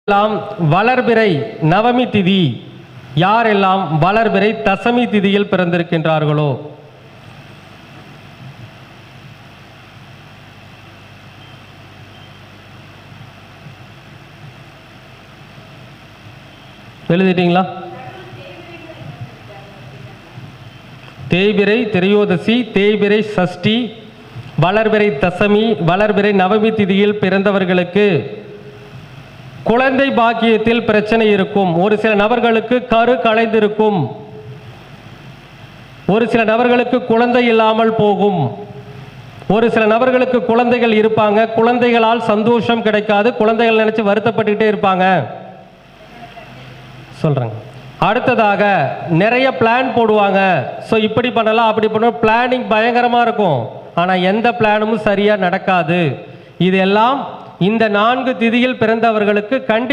எல்லாம் வளர்பிறை நவமி திதி யாரெல்லாம் வளர்பிறை தசமி திதியில் பிறந்திருக்கின்றார்களோ எழுதிட்டீங்களா? தேய்பிறை திரையோதசி, தேய்பிறை சஷ்டி, வளர்பிறை தசமி, வளர்பிறை நவமி திதியில் பிறந்தவர்களுக்கு குழந்தை பாக்கியத்தில் பிரச்சனை இருக்கும். ஒரு சில நபர்களுக்கு கரு கலைந்திருக்கும். ஒரு சில நபர்களுக்கு குழந்தை இல்லாமல் போகும். ஒரு சில நபர்களுக்கு குழந்தைகள் இருப்பாங்க, குழந்தைகளால் சந்தோஷம் கிடைக்காது, குழந்தைகள் நினைச்சு வருத்தப்பட்டுக்கிட்டே இருப்பாங்க சொல்றாங்க. அடுத்ததாக நிறைய பிளான் போடுவாங்க. ஸோ இப்படி பண்ணலாம் அப்படி பண்ணலாம், பிளானிங் பயங்கரமாக இருக்கும், ஆனால் எந்த பிளானும் சரியாக நடக்காது. இதெல்லாம் இந்த 4 திதியில் பிறந்தவர்களுக்கு கண்டிப்பாக